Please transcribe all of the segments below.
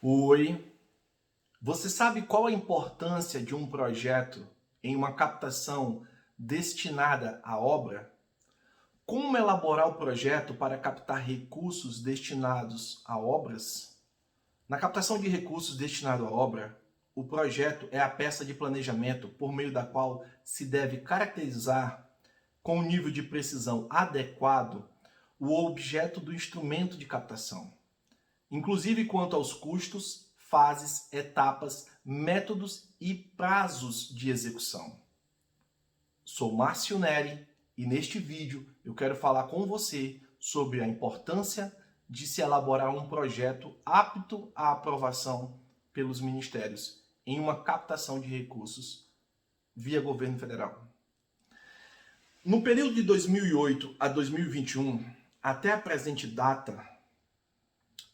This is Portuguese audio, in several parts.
Oi, você sabe qual a importância de um projeto em uma captação destinada à obra? Como elaborar o projeto para captar recursos destinados a obras? Na captação de recursos destinados à obra, o projeto é a peça de planejamento por meio da qual se deve caracterizar, com um nível de precisão adequado, o objeto do instrumento de captação, inclusive quanto aos custos, fases, etapas, métodos e prazos de execução. Sou Márcio Neri e neste vídeo eu quero falar com você sobre a importância de se elaborar um projeto apto à aprovação pelos ministérios em uma captação de recursos via governo federal. No período de 2008 a 2021, até a presente data,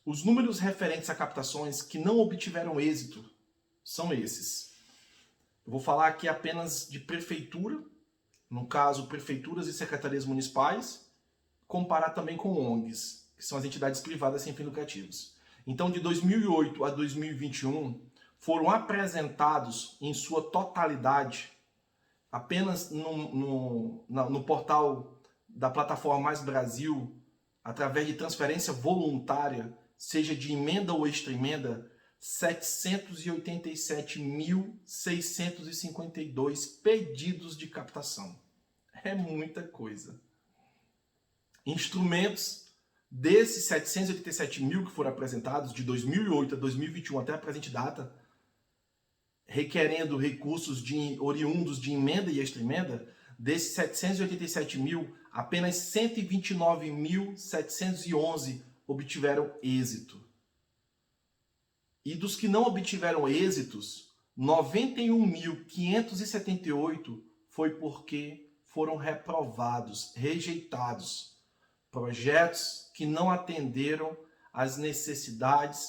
os números referentes a captações que não obtiveram êxito são esses. Eu vou falar aqui apenas de prefeitura, no caso, prefeituras e secretarias municipais, comparar também com ONGs, que são as entidades privadas sem fins lucrativos. Então, de 2008 a 2021, foram apresentados em sua totalidade, apenas no portal da plataforma Mais Brasil, através de transferência voluntária, seja de emenda ou extra-emenda, 787.652 pedidos de captação. É muita coisa. Instrumentos desses 787 mil que foram apresentados, de 2008 a 2021 até a presente data, requerendo recursos oriundos de emenda e extra-emenda, desses 787 mil, apenas 129.711 obtiveram êxito. E dos que não obtiveram êxitos, 91.578 foi porque foram reprovados, rejeitados. Projetos que não atenderam às necessidades,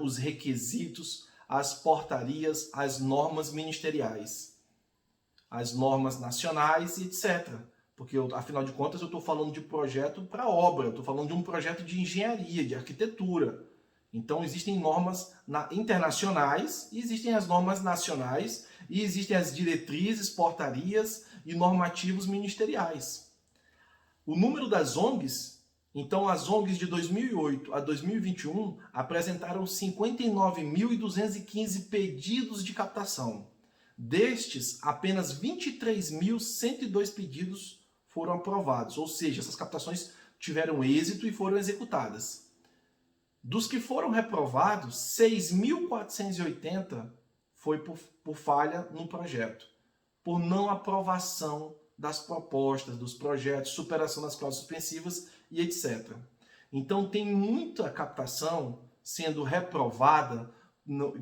os requisitos, as portarias, as normas ministeriais, as normas nacionais e etc. Porque, afinal de contas, eu estou falando de projeto para obra, eu estou falando de um projeto de engenharia, de arquitetura. Então, existem normas internacionais, existem as normas nacionais e existem as diretrizes, portarias e normativos ministeriais. O número das ONGs, então as ONGs de 2008 a 2021 apresentaram 59.215 pedidos de captação. Destes, apenas 23.102 pedidos foram aprovados, ou seja, essas captações tiveram êxito e foram executadas. Dos que foram reprovados, 6.480 foi por falha no projeto, por não aprovação das propostas, dos projetos, superação das cláusulas suspensivas e etc. Então tem muita captação sendo reprovada.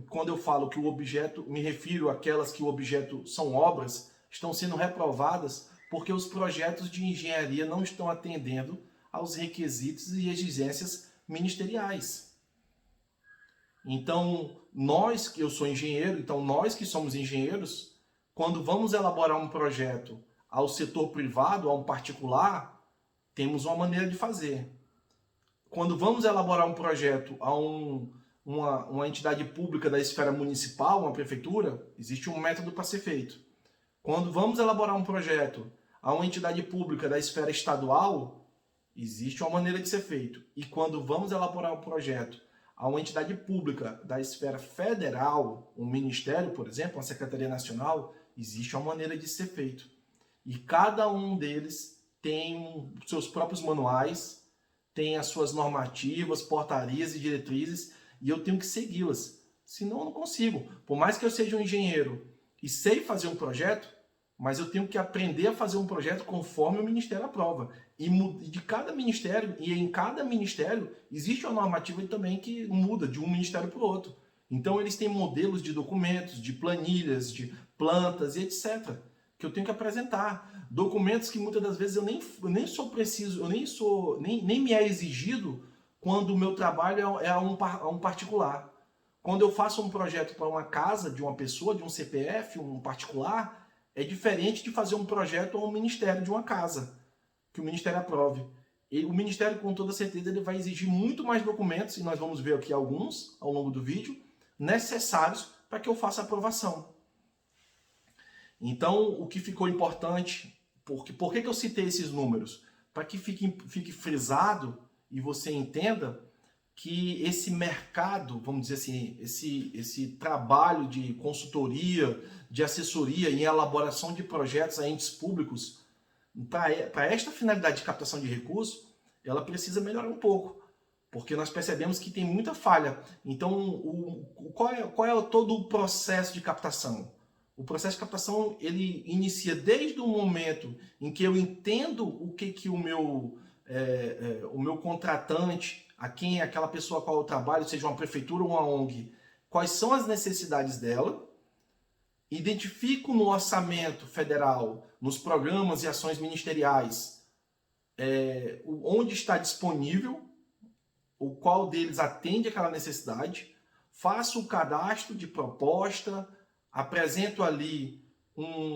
Quando eu falo que o objeto, me refiro àquelas que o objeto são obras, estão sendo reprovadas porque os projetos de engenharia não estão atendendo aos requisitos e exigências ministeriais. Então, eu sou engenheiro, então nós que somos engenheiros, quando vamos elaborar um projeto ao setor privado, a um particular, temos uma maneira de fazer. Quando vamos elaborar um projeto a uma entidade pública da esfera municipal, uma prefeitura, existe um método para ser feito. Quando vamos elaborar um projeto a uma entidade pública da esfera estadual, existe uma maneira de ser feito. E quando vamos elaborar um projeto a uma entidade pública da esfera federal, um ministério, por exemplo, uma secretaria nacional, existe uma maneira de ser feito. E cada um deles tem seus próprios manuais, tem as suas normativas, portarias e diretrizes, e eu tenho que segui-las. Senão eu não consigo. Por mais que eu seja um engenheiro e sei fazer um projeto, mas eu tenho que aprender a fazer um projeto conforme o Ministério aprova. E de cada ministério, e em cada ministério, existe uma normativa também que muda de um ministério para o outro. Então eles têm modelos de documentos, de planilhas, de plantas e etc. que eu tenho que apresentar. Documentos que muitas das vezes eu nem sou preciso, nem me é exigido quando o meu trabalho é a um particular. Quando eu faço um projeto para uma casa de uma pessoa, de um CPF, um particular, é diferente de fazer um projeto a um ministério de uma casa, que o ministério aprove. o Ministério, com toda certeza, ele vai exigir muito mais documentos, e nós vamos ver aqui alguns ao longo do vídeo, necessários para que eu faça a aprovação. Então, o que ficou importante, por que eu citei esses números? Para que fique frisado e você entenda que esse mercado, vamos dizer assim, esse trabalho de consultoria, de assessoria em elaboração de projetos a entes públicos, para esta finalidade de captação de recursos, ela precisa melhorar um pouco, porque nós percebemos que tem muita falha. Então, qual é todo o processo de captação? O processo de captação, ele inicia desde o momento em que eu entendo o que o meu contratante, a quem aquela pessoa a qual eu trabalho, seja uma prefeitura ou uma ONG, quais são as necessidades dela, identifico no orçamento federal, nos programas e ações ministeriais, onde está disponível, o qual deles atende aquela necessidade, faço o cadastro de proposta, apresento ali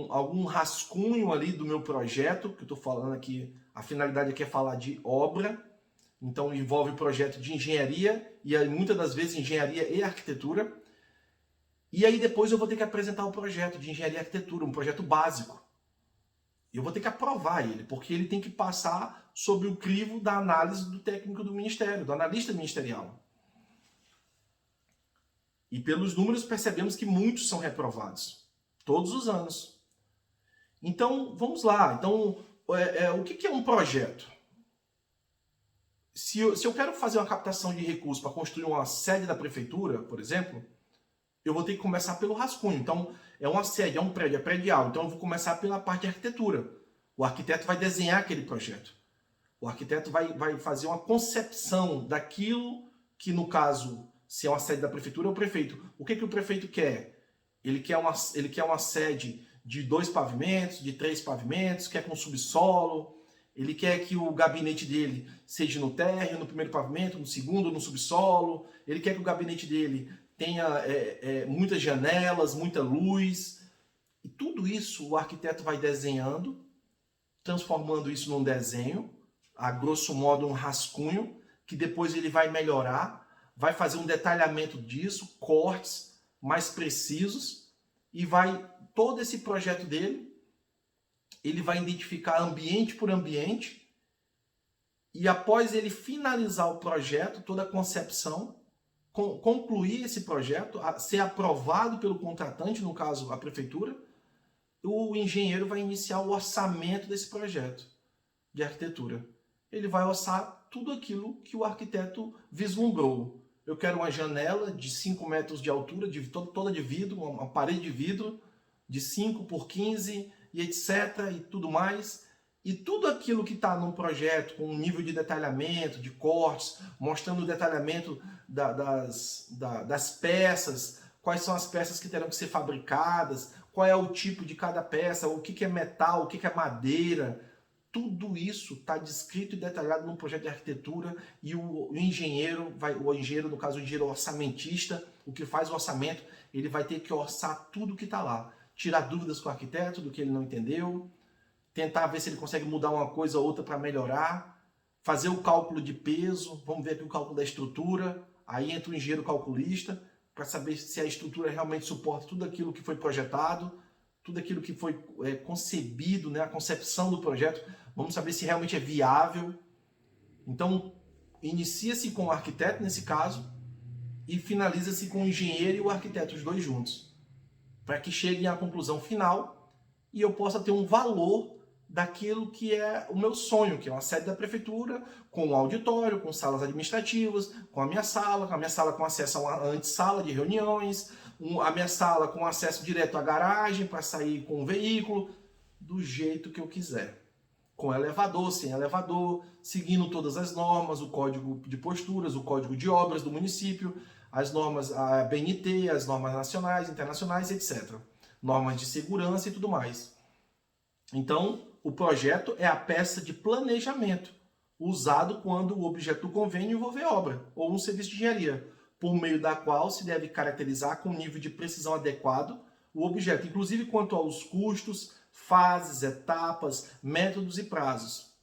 algum rascunho ali do meu projeto, que eu estou falando aqui, a finalidade aqui é falar de obra, então envolve projeto de engenharia, e aí, muitas das vezes engenharia e arquitetura, e aí depois eu vou ter que apresentar o projeto de engenharia e arquitetura, um projeto básico. Eu vou ter que aprovar ele, porque ele tem que passar sob o crivo da análise do técnico do Ministério, do analista ministerial. E pelos números percebemos que muitos são reprovados, todos os anos. Então, vamos lá. Então, o que é um projeto? Se eu quero fazer uma captação de recursos para construir uma sede da prefeitura, por exemplo, eu vou ter que começar pelo rascunho. Então, é uma sede, é um prédio, é predial. Então, eu vou começar pela parte de arquitetura. O arquiteto vai desenhar aquele projeto. O arquiteto vai fazer uma concepção daquilo que, no caso, se é uma sede da prefeitura, é o prefeito. O que o prefeito quer? Ele quer uma sede de 2 pavimentos, de 3 pavimentos, quer com subsolo. Ele quer que o gabinete dele seja no térreo, no primeiro pavimento, no segundo, no subsolo. Ele quer que o gabinete dele tenha muitas janelas, muita luz. E tudo isso o arquiteto vai desenhando, transformando isso num desenho, a grosso modo um rascunho, que depois ele vai melhorar, vai fazer um detalhamento disso, cortes mais precisos, e todo esse projeto dele, ele vai identificar ambiente por ambiente, e após ele finalizar o projeto, toda a concepção, concluir esse projeto, ser aprovado pelo contratante, no caso a prefeitura, o engenheiro vai iniciar o orçamento desse projeto de arquitetura. Ele vai orçar tudo aquilo que o arquiteto vislumbrou. Eu quero uma janela de 5 metros de altura, toda de vidro, uma parede de vidro de 5 por 15 e etc. e tudo mais. E tudo aquilo que está num projeto com um nível de detalhamento, de cortes, mostrando o detalhamento das peças, quais são as peças que terão que ser fabricadas, qual é o tipo de cada peça, o que é metal, o que é madeira. Tudo isso está descrito e detalhado num projeto de arquitetura, e o engenheiro, no caso o engenheiro orçamentista, o que faz o orçamento, ele vai ter que orçar tudo que está lá. Tirar dúvidas com o arquiteto do que ele não entendeu, tentar ver se ele consegue mudar uma coisa ou outra para melhorar, fazer o cálculo de peso, vamos ver aqui o cálculo da estrutura, aí entra o engenheiro calculista, para saber se a estrutura realmente suporta tudo aquilo que foi projetado, tudo aquilo que foi concebido, né, a concepção do projeto, vamos saber se realmente é viável. Então, inicia-se com o arquiteto, nesse caso, e finaliza-se com o engenheiro e o arquiteto, os dois juntos, para que cheguem à conclusão final e eu possa ter um valor daquilo que é o meu sonho, que é uma sede da prefeitura, com um auditório, com salas administrativas, com a minha sala com acesso a uma antessala de reuniões, a minha sala com acesso direto à garagem para sair com um veículo, do jeito que eu quiser. Com elevador, sem elevador, seguindo todas as normas, o código de posturas, o código de obras do município, as normas, a BNT, as normas nacionais, internacionais, etc. Normas de segurança e tudo mais. Então, o projeto é a peça de planejamento, usado quando o objeto do convênio envolver obra ou um serviço de engenharia, por meio da qual se deve caracterizar com um nível de precisão adequado o objeto, inclusive quanto aos custos, fases, etapas, métodos e prazos.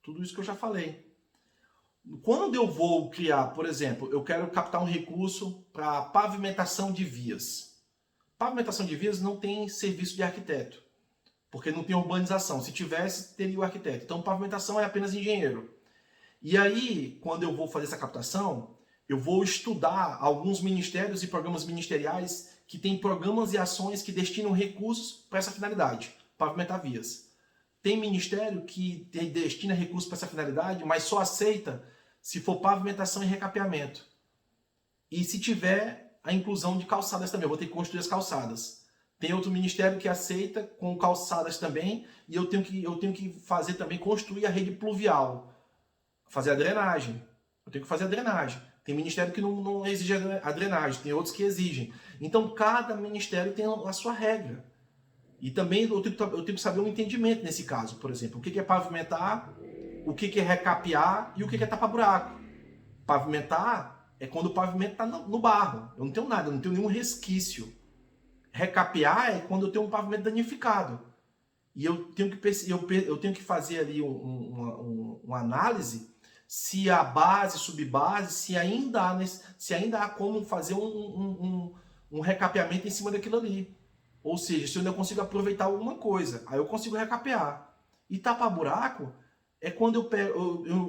Tudo isso que eu já falei. Quando eu vou criar, por exemplo, eu quero captar um recurso para pavimentação de vias. Pavimentação de vias não tem serviço de arquiteto, porque não tem urbanização. Se tivesse, teria o arquiteto. Então, pavimentação é apenas engenheiro. E aí, quando eu vou fazer essa captação, eu vou estudar alguns ministérios e programas ministeriais que têm programas e ações que destinam recursos para essa finalidade, pavimentar vias. Tem ministério que destina recursos para essa finalidade, mas só aceita se for pavimentação e recapeamento. E se tiver a inclusão de calçadas também, eu vou ter que construir as calçadas. Tem outro ministério que aceita com calçadas também, e eu tenho que fazer também, construir a rede pluvial, fazer a drenagem. Eu tenho que fazer a drenagem. Tem ministério que não exige a drenagem, tem outros que exigem. Então, cada ministério tem a sua regra. E também eu tenho que saber um entendimento nesse caso, por exemplo. O que é pavimentar, o que é recapear e o que é tapar buraco. Pavimentar é quando o pavimento está no barro. Eu não tenho nada, eu não tenho nenhum resquício. Recapear é quando eu tenho um pavimento danificado. E eu tenho que fazer ali uma análise se a base, subbase, se ainda há como fazer um recapeamento em cima daquilo ali. Ou seja, se eu ainda consigo aproveitar alguma coisa, aí eu consigo recapear. E tapar buraco é quando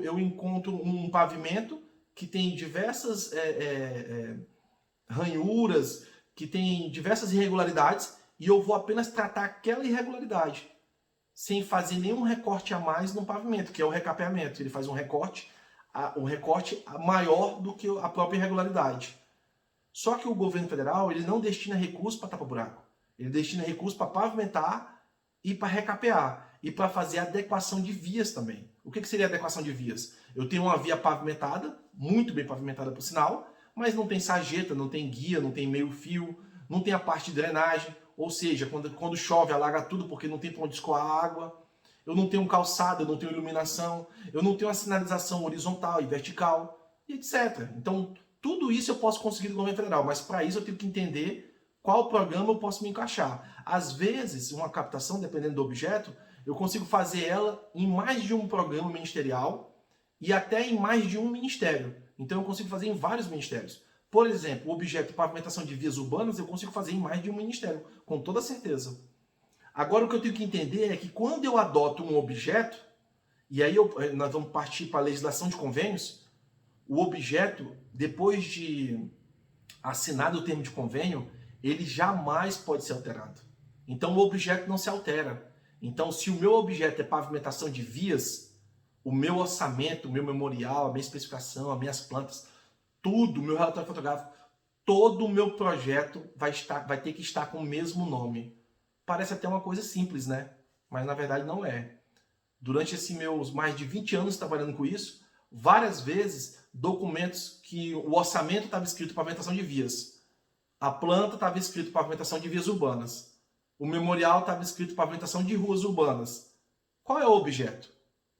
eu encontro um pavimento que tem diversas ranhuras, que tem diversas irregularidades, e eu vou apenas tratar aquela irregularidade, sem fazer nenhum recorte a mais no pavimento, que é o recapeamento. Ele faz um recorte maior do que a própria irregularidade. Só que o governo federal ele não destina recursos para tapar buraco. Ele destina recursos para pavimentar e para recapear. E para fazer adequação de vias também. O que seria adequação de vias? Eu tenho uma via pavimentada, muito bem pavimentada por sinal, mas não tem sarjeta, não tem guia, não tem meio fio, não tem a parte de drenagem. Ou seja, quando chove alaga tudo porque não tem para onde escoar a água. Eu não tenho calçada, eu não tenho iluminação, eu não tenho a sinalização horizontal e vertical, e etc. Então, tudo isso eu posso conseguir do governo federal, mas para isso eu tenho que entender qual programa eu posso me encaixar. Às vezes, uma captação, dependendo do objeto, eu consigo fazer ela em mais de um programa ministerial e até em mais de um ministério. Então, eu consigo fazer em vários ministérios. Por exemplo, o objeto de pavimentação de vias urbanas eu consigo fazer em mais de um ministério, com toda certeza. Agora, o que eu tenho que entender é que quando eu adoto um objeto, e aí nós vamos partir para a legislação de convênios, o objeto, depois de assinado o termo de convênio, ele jamais pode ser alterado. Então, o objeto não se altera. Então, se o meu objeto é pavimentação de vias, o meu orçamento, o meu memorial, a minha especificação, as minhas plantas, tudo, o meu relatório fotográfico, todo o meu projeto vai ter que estar com o mesmo nome. Parece até uma coisa simples, né? Mas na verdade não é. Durante esses meus mais de 20 anos trabalhando com isso, várias vezes documentos que o orçamento estava escrito pavimentação de vias, a planta estava escrito pavimentação de vias urbanas, o memorial estava escrito pavimentação de ruas urbanas. Qual é o objeto?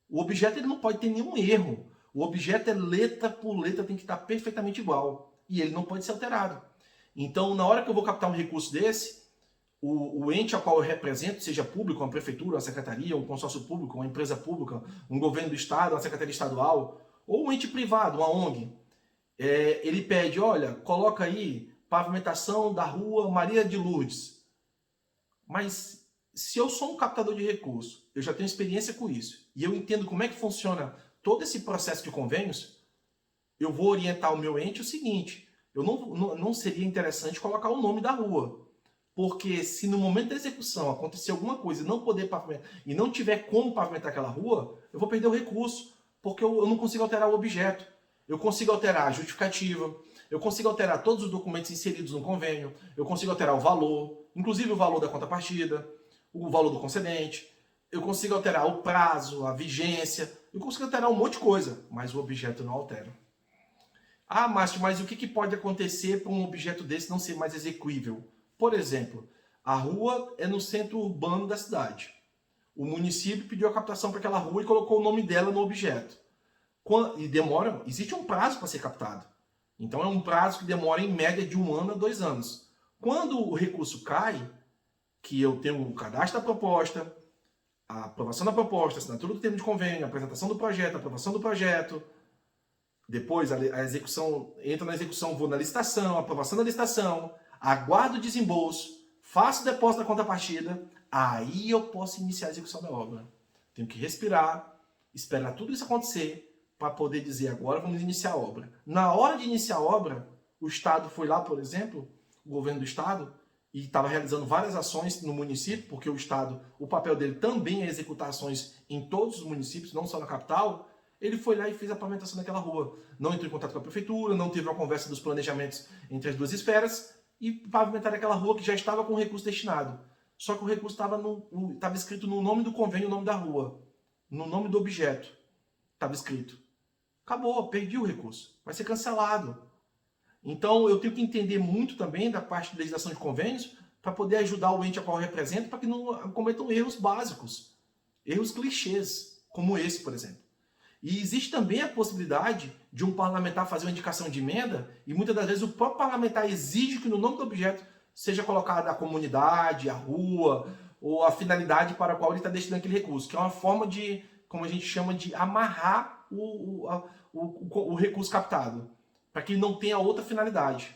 O objeto ele não pode ter nenhum erro. O objeto é letra por letra, tem que estar perfeitamente igual. E ele não pode ser alterado. Então, na hora que eu vou captar um recurso desse, o ente ao qual eu represento, seja público, uma prefeitura, uma secretaria, um consórcio público, uma empresa pública, um governo do estado, uma secretaria estadual, ou um ente privado, uma ONG, ele pede, olha, coloca aí pavimentação da rua Maria de Lourdes. Mas se eu sou um captador de recursos, eu já tenho experiência com isso, e eu entendo como é que funciona todo esse processo de convênios, eu vou orientar o meu ente o seguinte, não seria interessante colocar o nome da rua. Porque se no momento da execução acontecer alguma coisa e não poder pavimentar, e não tiver como pavimentar aquela rua, eu vou perder o recurso, porque eu não consigo alterar o objeto. Eu consigo alterar a justificativa, eu consigo alterar todos os documentos inseridos no convênio, eu consigo alterar o valor, inclusive o valor da contrapartida, o valor do concedente, eu consigo alterar o prazo, a vigência, eu consigo alterar um monte de coisa, mas o objeto não altera. Ah, Márcio, mas o que pode acontecer para um objeto desse não ser mais execuível? Por exemplo, a rua é no centro urbano da cidade. O município pediu a captação para aquela rua e colocou o nome dela no objeto. E demora, existe um prazo para ser captado. Então é um prazo que demora em média de 1 ano a 2 anos. Quando o recurso cai, que eu tenho o cadastro da proposta, a aprovação da proposta, a assinatura do termo de convênio, a apresentação do projeto, a aprovação do projeto, Depois a execução, entra na execução, vou na licitação, aprovação da licitação, aguardo o desembolso, faço o depósito da contrapartida, aí eu posso iniciar a execução da obra. Tenho que respirar, esperar tudo isso acontecer para poder dizer agora vamos iniciar a obra. Na hora de iniciar a obra, o Estado foi lá, por exemplo, o governo do Estado, e estava realizando várias ações no município, porque o Estado, o papel dele também é executar ações em todos os municípios, não só na capital. Ele foi lá e fez a pavimentação daquela rua. Não entrou em contato com a prefeitura, não teve uma conversa dos planejamentos entre as duas esferas e pavimentaram aquela rua que já estava com o recurso destinado. Só que o recurso estava escrito no nome do convênio, o nome da rua, no nome do objeto. Estava escrito. Acabou, perdi o recurso. Vai ser cancelado. Então eu tenho que entender muito também da parte de legislação de convênios para poder ajudar o ente a qual eu represento para que não cometam erros básicos, erros clichês, como esse, por exemplo. E existe também a possibilidade de um parlamentar fazer uma indicação de emenda e muitas das vezes o próprio parlamentar exige que no nome do objeto seja colocada a comunidade, a rua ou a finalidade para a qual ele está destinando aquele recurso, que é uma forma de, como a gente chama, de amarrar o recurso captado, para que ele não tenha outra finalidade.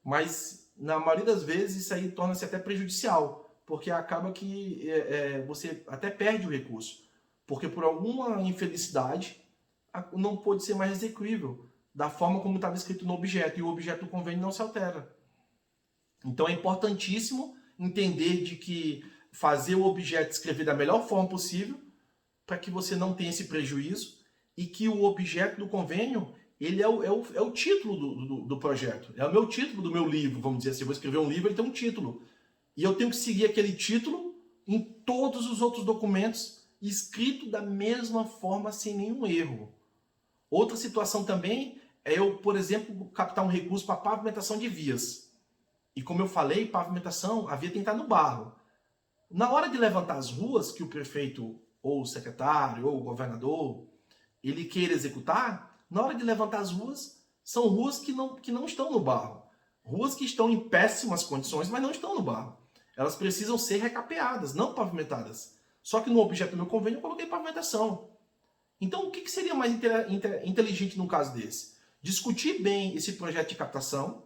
Mas na maioria das vezes isso aí torna-se até prejudicial, porque acaba que você até perde o recurso, porque por alguma infelicidade não pôde ser mais execuível da forma como estava escrito no objeto, e o objeto do convênio não se altera. Então é importantíssimo entender de que fazer o objeto escrever da melhor forma possível para que você não tenha esse prejuízo e que o objeto do convênio ele é o título do projeto. É o meu título do meu livro, vamos dizer assim. Eu vou escrever um livro, ele tem um título. E eu tenho que seguir aquele título em todos os outros documentos, escrito da mesma forma, sem nenhum erro. Outra situação também é eu, por exemplo, captar um recurso para pavimentação de vias. E como eu falei, pavimentação, a via tem que estar no barro. Na hora de levantar as ruas, que o prefeito, ou o secretário, ou o governador, ele queira executar, na hora de levantar as ruas, são ruas que não estão no barro. Ruas que estão em péssimas condições, mas não estão no barro. Elas precisam ser recapeadas, não pavimentadas. Só que no objeto do meu convênio eu coloquei pavimentação. Então, o que seria mais inteligente num caso desse? Discutir bem esse projeto de captação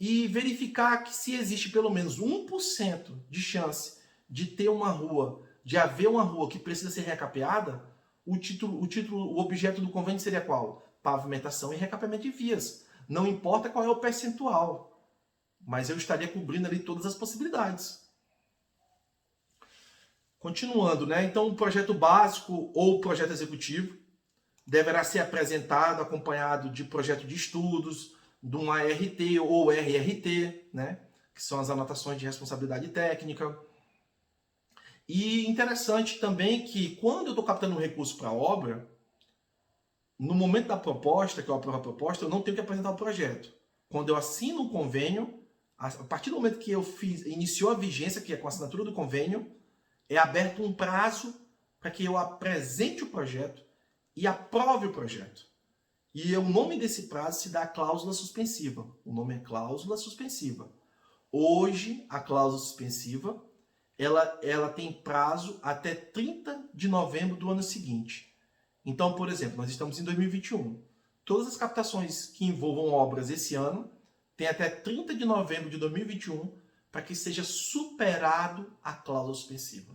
e verificar que se existe pelo menos 1% de chance de ter uma rua, de haver uma rua que precisa ser recapeada, o objeto do convênio seria qual? Pavimentação e recapeamento de vias. Não importa qual é o percentual, mas eu estaria cobrindo ali todas as possibilidades. Continuando, né? Então, o projeto básico ou projeto executivo deverá ser apresentado acompanhado de projeto de estudos, de um ART ou RRT, né? Que são as anotações de responsabilidade técnica. E interessante também que quando eu estou captando um recurso para a obra, no momento da proposta, que eu aprovo a proposta, eu não tenho que apresentar o projeto. Quando eu assino o convênio, a partir do momento que iniciou a vigência, que é com a assinatura do convênio, é aberto um prazo para que eu apresente o projeto e aprove o projeto. E o nome desse prazo se dá cláusula suspensiva. O nome é cláusula suspensiva. Hoje, a cláusula suspensiva, ela tem prazo até 30 de novembro do ano seguinte. Então, por exemplo, nós estamos em 2021. Todas as captações que envolvam obras esse ano têm até 30 de novembro de 2021 para que seja superado a cláusula suspensiva.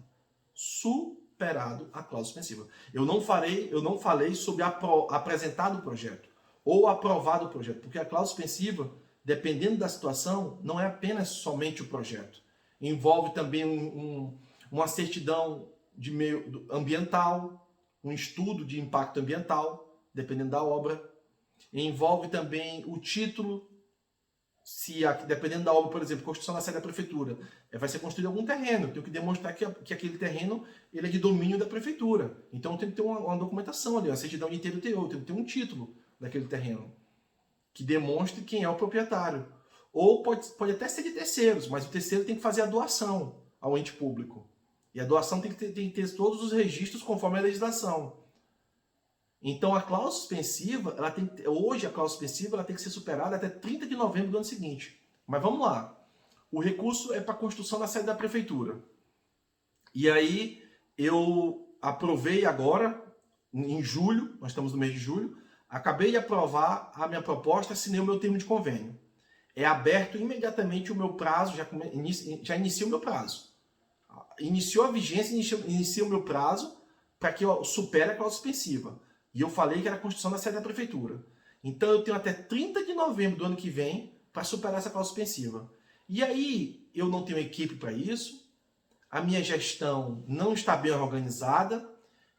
Superado a cláusula suspensiva. Eu não falei sobre apresentado o projeto ou aprovado o projeto, porque a cláusula suspensiva, dependendo da situação, não é apenas somente o projeto. Envolve também uma certidão de meio ambiental, um estudo de impacto ambiental, dependendo da obra. Envolve também o título, dependendo da obra, por exemplo, construção na sede da prefeitura, vai ser construído algum terreno, eu tenho que demonstrar que aquele terreno ele é de domínio da prefeitura. Então tem que ter uma documentação ali, uma certidão de inteiro teor, tem que ter um título daquele terreno, que demonstre quem é o proprietário. Ou pode até ser de terceiros, mas o terceiro tem que fazer a doação ao ente público. E a doação tem que ter todos os registros conforme a legislação. Então a cláusula suspensiva, hoje a cláusula suspensiva ela tem que ser superada até 30 de novembro do ano seguinte. Mas vamos lá. O recurso é para a construção da sede da prefeitura. E aí eu aprovei agora, em julho, nós estamos no mês de julho, Acabei de aprovar a minha proposta, assinei o meu termo de convênio. É aberto imediatamente o meu prazo, já inicia o meu prazo. Iniciou a vigência, inicia o meu prazo para que eu supere a cláusula suspensiva. E eu falei que era a construção da sede da prefeitura. Então eu tenho até 30 de novembro do ano que vem para superar essa cláusula suspensiva. E aí eu não tenho equipe para isso, a minha gestão não está bem organizada,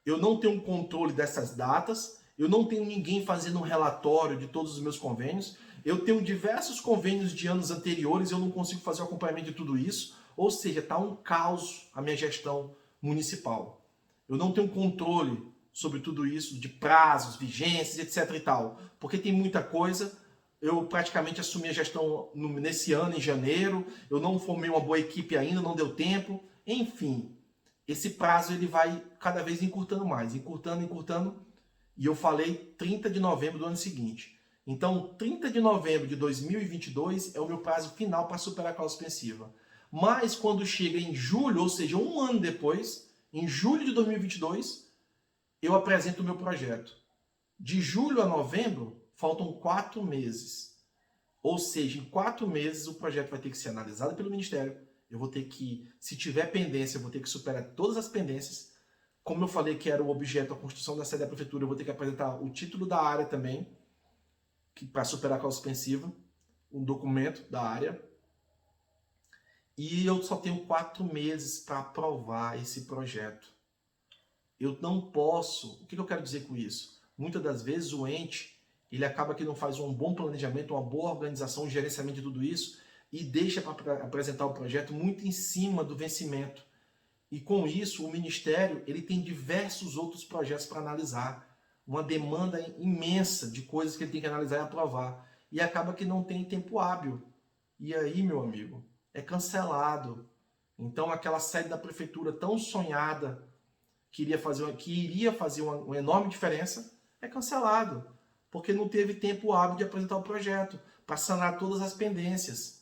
eu não tenho um controle dessas datas, eu não tenho ninguém fazendo um relatório de todos os meus convênios, eu tenho diversos convênios de anos anteriores, eu não consigo fazer o acompanhamento de tudo isso, ou seja, está um caos a minha gestão municipal. Eu não tenho controle sobre tudo isso, de prazos, vigências, etc e tal, porque tem muita coisa. Eu praticamente assumi a gestão nesse ano, em janeiro, eu não formei uma boa equipe ainda, não deu tempo, enfim, esse prazo ele vai cada vez encurtando mais, encurtando, e eu falei 30 de novembro do ano seguinte. Então, 30 de novembro de 2022 é o meu prazo final para superar a cláusula suspensiva. Mas quando chega em julho, ou seja, um ano depois, em julho de 2022, eu apresento o meu projeto. De julho a novembro, faltam 4 meses. Ou seja, em 4 meses o projeto vai ter que ser analisado pelo Ministério. Eu vou ter que, se tiver pendência, eu vou ter que superar todas as pendências. Como eu falei que era o objeto, a construção da sede da prefeitura, eu vou ter que apresentar o título da área também, para superar a cláusula suspensiva, um documento da área. E eu só tenho 4 meses para aprovar esse projeto. Eu não posso... O que eu quero dizer com isso? Muitas das vezes o ente, ele acaba que não faz um bom planejamento, uma boa organização, um gerenciamento de tudo isso, e deixa para apresentar o projeto muito em cima do vencimento. E com isso, o Ministério ele tem diversos outros projetos para analisar. Uma demanda imensa de coisas que ele tem que analisar e aprovar. E acaba que não tem tempo hábil. E aí, meu amigo, é cancelado. Então, aquela sede da prefeitura tão sonhada, que iria fazer uma enorme diferença, é cancelado. Porque não teve tempo hábil de apresentar o projeto, para sanar todas as pendências.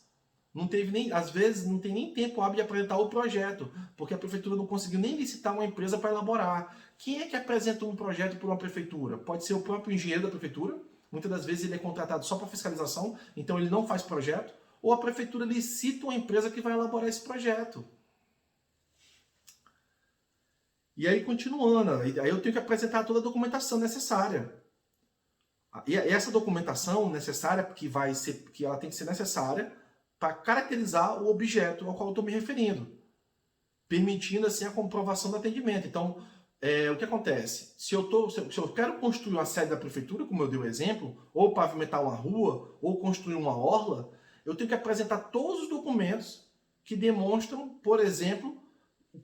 Não teve nem, às vezes, não tem nem tempo hábil de apresentar o projeto, porque a prefeitura não conseguiu nem licitar uma empresa para elaborar. Quem é que apresenta um projeto para uma prefeitura? Pode ser o próprio engenheiro da prefeitura, muitas das vezes ele é contratado só para fiscalização, então ele não faz projeto, ou a prefeitura licita uma empresa que vai elaborar esse projeto. E aí, continuando, aí eu tenho que apresentar toda a documentação necessária. E essa documentação necessária, que ela tem que ser necessária para caracterizar o objeto ao qual eu estou me referindo, permitindo assim a comprovação do atendimento. Então, o que acontece? Se eu quero construir uma sede da prefeitura, como eu dei o exemplo, ou pavimentar uma rua, ou construir uma orla, eu tenho que apresentar todos os documentos que demonstram, por exemplo,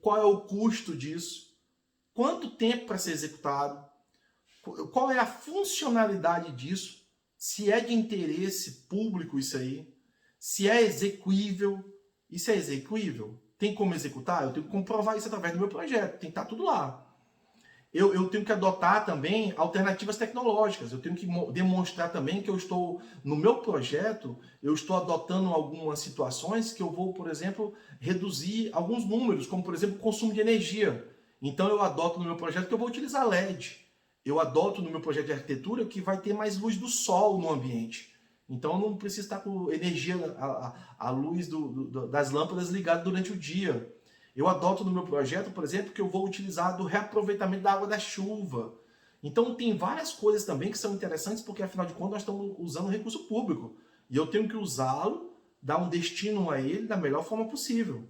qual é o custo disso, quanto tempo para ser executado, qual é a funcionalidade disso, se é de interesse público isso aí, se é execuível. E se é execuível, tem como executar? Eu tenho que comprovar isso através do meu projeto, tem que estar tudo lá. Eu tenho que adotar também alternativas tecnológicas, eu tenho que demonstrar também que eu estou, no meu projeto, eu estou adotando algumas situações que eu vou, por exemplo, reduzir alguns números, como por exemplo o consumo de energia. Então eu adoto no meu projeto que eu vou utilizar LED. Eu adoto no meu projeto de arquitetura que vai ter mais luz do sol no ambiente. Então eu não preciso estar com energia, a luz das lâmpadas ligada durante o dia. Eu adoto no meu projeto, por exemplo, que eu vou utilizar do reaproveitamento da água da chuva. Então tem várias coisas também que são interessantes, porque afinal de contas nós estamos usando um recurso público. E eu tenho que usá-lo, dar um destino a ele da melhor forma possível.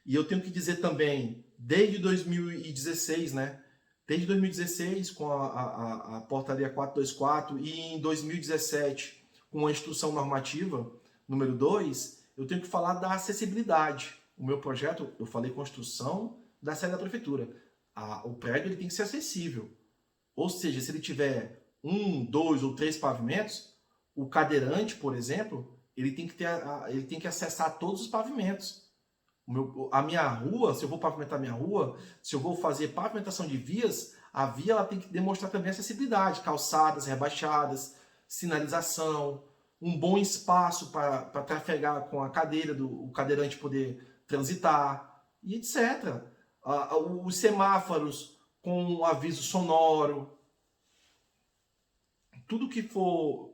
E eu tenho que dizer também, desde 2016, né? Desde 2016, com a portaria 424, e em 2017, com a instrução normativa número 2, eu tenho que falar da acessibilidade. O meu projeto, eu falei construção da sede da prefeitura. O prédio ele tem que ser acessível. Ou seja, se ele tiver 1, 2 ou 3 pavimentos, o cadeirante, por exemplo, ele tem que acessar todos os pavimentos. A minha rua, se eu vou pavimentar minha rua, se eu vou fazer pavimentação de vias, a via ela tem que demonstrar também acessibilidade, calçadas rebaixadas, sinalização, um bom espaço para trafegar com a cadeira, o cadeirante poder transitar, e etc. Os semáforos com aviso sonoro, tudo que for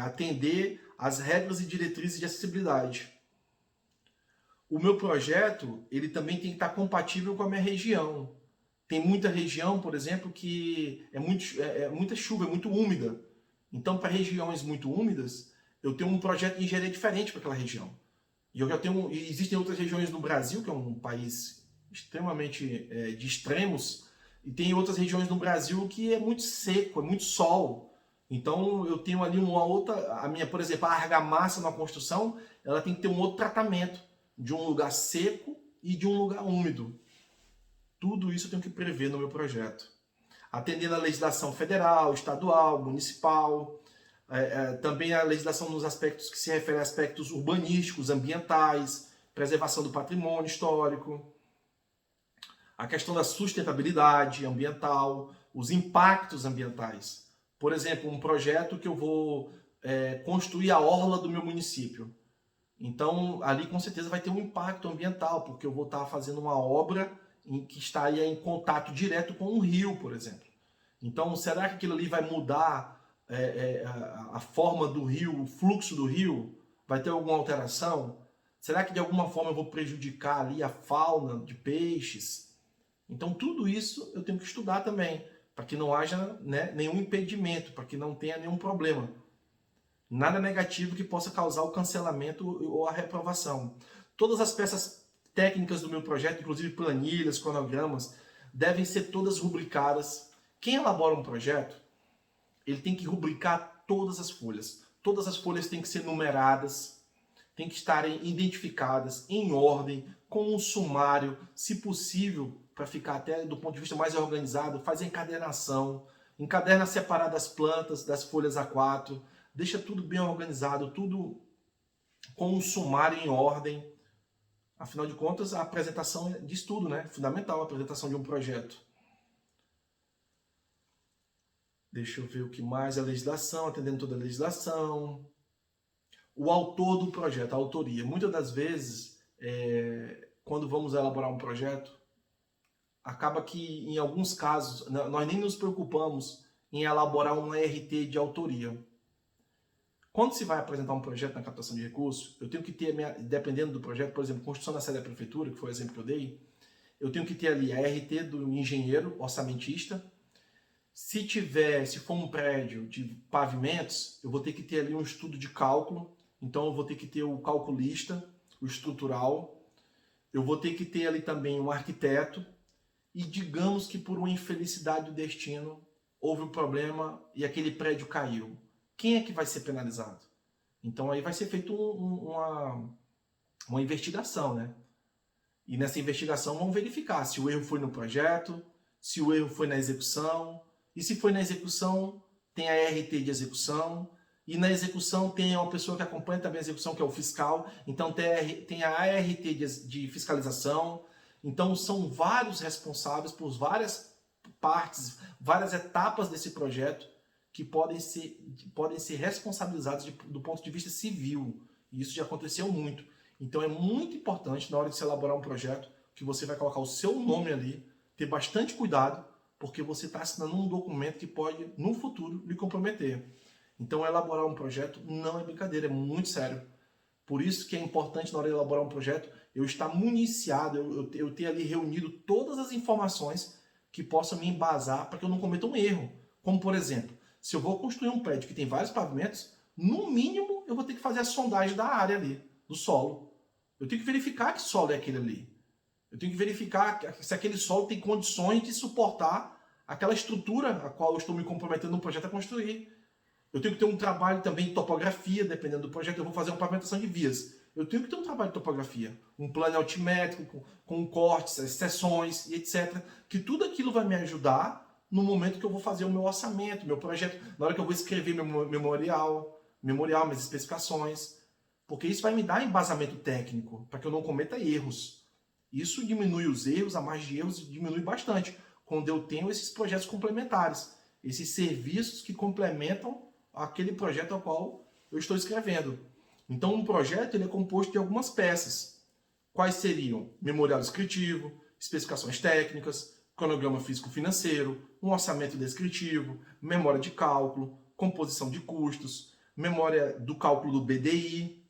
atender às regras e diretrizes de acessibilidade. O meu projeto, ele também tem que estar compatível com a minha região. Tem muita região, por exemplo, que muita chuva, é muito úmida. Então, para regiões muito úmidas, eu tenho um projeto de engenharia diferente para aquela região. E existem outras regiões no Brasil, que é um país extremamente de extremos, e tem outras regiões no Brasil que é muito seco, é muito sol. Então, eu tenho ali uma outra, por exemplo, a argamassa na construção, ela tem que ter um outro tratamento, de um lugar seco e de um lugar úmido. Tudo isso eu tenho que prever no meu projeto. Atendendo a legislação federal, estadual, municipal, também a legislação nos aspectos que se referem a aspectos urbanísticos, ambientais, preservação do patrimônio histórico, a questão da sustentabilidade ambiental, os impactos ambientais. Por exemplo, um projeto que eu vou construir a orla do meu município. Então, ali com certeza vai ter um impacto ambiental, porque eu vou estar fazendo uma obra que estaria em contato direto com um rio, por exemplo. Então, será que aquilo ali vai mudar a forma do rio, o fluxo do rio? Vai ter alguma alteração? Será que de alguma forma eu vou prejudicar ali a fauna de peixes? Então, tudo isso eu tenho que estudar também, para que não haja nenhum impedimento, para que não tenha nenhum problema. Nada negativo que possa causar o cancelamento ou a reprovação. Todas as peças técnicas do meu projeto, inclusive planilhas, cronogramas, devem ser todas rubricadas. Quem elabora um projeto, ele tem que rubricar todas as folhas. Todas as folhas têm que ser numeradas, têm que estarem identificadas em ordem, com um sumário, se possível, para ficar até do ponto de vista mais organizado, faz a encadernação, encaderna separado as plantas das folhas A4, deixa tudo bem organizado, tudo com um sumário em ordem. Afinal de contas, a apresentação diz tudo, né? Fundamental a apresentação de um projeto. Deixa eu ver o que mais. A legislação, atendendo toda a legislação. O autor do projeto, a autoria. Muitas das vezes, quando vamos elaborar um projeto, acaba que, em alguns casos, nós nem nos preocupamos em elaborar uma RT de autoria. Quando se vai apresentar um projeto na captação de recursos, eu tenho que ter, dependendo do projeto, por exemplo, construção da sede da prefeitura, que foi o exemplo que eu dei, eu tenho que ter ali a RT do engenheiro orçamentista. Se for um prédio de pavimentos, eu vou ter que ter ali um estudo de cálculo, então eu vou ter que ter o calculista, o estrutural, eu vou ter que ter ali também um arquiteto, e digamos que por uma infelicidade do destino, houve um problema e aquele prédio caiu. Quem é que vai ser penalizado? Então aí vai ser feita uma investigação, né? E nessa investigação vão verificar se o erro foi no projeto, se o erro foi na execução, e se foi na execução, tem a RT de execução, e na execução tem uma pessoa que acompanha também a execução, que é o fiscal, então tem a ART de fiscalização. Então são vários responsáveis por várias partes, várias etapas desse projeto, que podem ser responsabilizados do ponto de vista civil. E isso já aconteceu muito. Então é muito importante, na hora de se elaborar um projeto, que você vai colocar o seu nome ali, ter bastante cuidado, porque você está assinando um documento que pode, no futuro, lhe comprometer. Então elaborar um projeto não é brincadeira, é muito sério. Por isso que é importante, na hora de elaborar um projeto, eu estar municiado, eu ter ali reunido todas as informações que possam me embasar para que eu não cometa um erro. Como, por exemplo, se eu vou construir um prédio que tem vários pavimentos, no mínimo eu vou ter que fazer a sondagem da área ali, do solo. Eu tenho que verificar que solo é aquele ali. Eu tenho que verificar se aquele solo tem condições de suportar aquela estrutura a qual eu estou me comprometendo no projeto a construir. Eu tenho que ter um trabalho também de topografia, dependendo do projeto. Eu vou fazer uma pavimentação de vias. Eu tenho que ter um trabalho de topografia, um plano altimétrico, com cortes, as seções e etc. Que tudo aquilo vai me ajudar no momento que eu vou fazer o meu orçamento, meu projeto, na hora que eu vou escrever meu memorial, minhas especificações, porque isso vai me dar embasamento técnico, para que eu não cometa erros. Isso diminui os erros, a margem de erros diminui bastante, quando eu tenho esses projetos complementares, esses serviços que complementam aquele projeto ao qual eu estou escrevendo. Então um projeto ele é composto de algumas peças. Quais seriam? Memorial descritivo, especificações técnicas, cronograma físico-financeiro, um orçamento descritivo, memória de cálculo, composição de custos, memória do cálculo do BDI,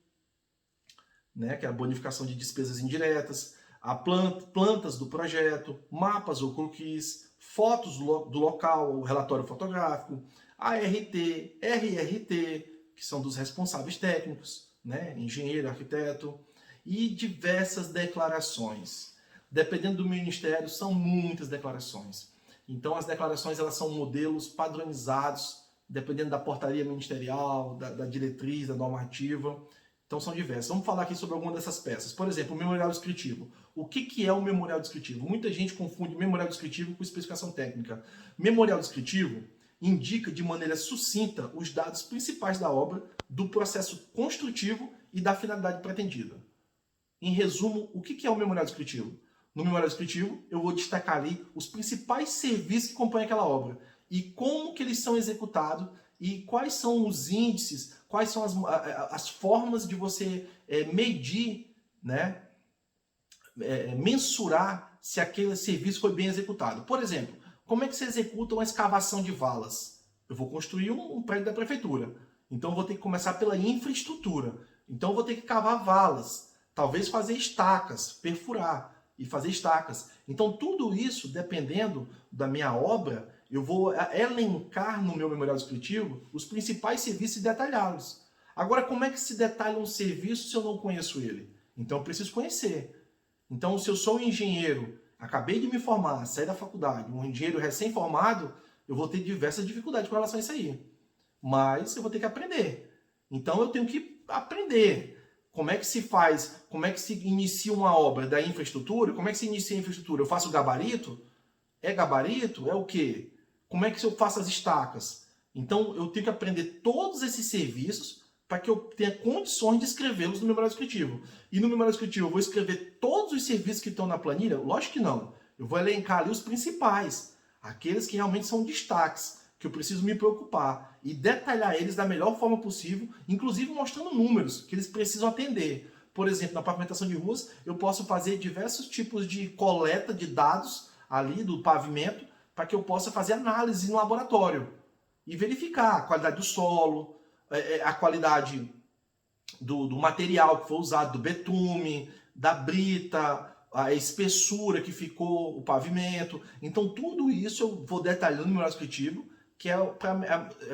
né, que é a bonificação de despesas indiretas, a plantas do projeto, mapas ou croquis, fotos do local, o relatório fotográfico, ART, RRT, que são dos responsáveis técnicos, né, engenheiro, arquiteto, e diversas declarações. Dependendo do ministério, são muitas declarações. Então, as declarações elas são modelos padronizados, dependendo da portaria ministerial, da diretriz, da normativa. Então, são diversas. Vamos falar aqui sobre alguma dessas peças. Por exemplo, o memorial descritivo. O que é o memorial descritivo? Muita gente confunde memorial descritivo com especificação técnica. Memorial descritivo indica de maneira sucinta os dados principais da obra, do processo construtivo e da finalidade pretendida. Em resumo, o que é o memorial descritivo? No memorial descritivo, eu vou destacar ali os principais serviços que compõem aquela obra e como que eles são executados e quais são os índices, quais são as formas de você medir, né, mensurar se aquele serviço foi bem executado. Por exemplo, como é que se executa uma escavação de valas? Eu vou construir um prédio da prefeitura, então eu vou ter que começar pela infraestrutura. Então eu vou ter que cavar valas, talvez fazer estacas, perfurar e fazer estacas. Então tudo isso, dependendo da minha obra, eu vou elencar no meu memorial descritivo os principais serviços e detalhá-los. Agora, como é que se detalha um serviço se eu não conheço ele? Então eu preciso conhecer. Então, se eu sou um engenheiro, acabei de me formar, saí da faculdade, um engenheiro recém-formado, eu vou ter diversas dificuldades com relação a isso aí. Mas eu vou ter que aprender. Então eu tenho que aprender. Como é que se faz, como é que se inicia uma obra da infraestrutura? Como é que se inicia a infraestrutura? Eu faço gabarito? É gabarito? É o quê? Como é que eu faço as estacas? Então eu tenho que aprender todos esses serviços para que eu tenha condições de escrevê-los no memorial descritivo. E no memorial descritivo eu vou escrever todos os serviços que estão na planilha? Lógico que não. Eu vou elencar ali os principais, aqueles que realmente são destaques, que eu preciso me preocupar e detalhar eles da melhor forma possível, inclusive mostrando números que eles precisam atender. Por exemplo, na pavimentação de ruas, eu posso fazer diversos tipos de coleta de dados ali do pavimento para que eu possa fazer análise no laboratório e verificar a qualidade do solo, a qualidade do material que foi usado, do betume, da brita, a espessura que ficou o pavimento. Então tudo isso eu vou detalhando no memorial descritivo, que é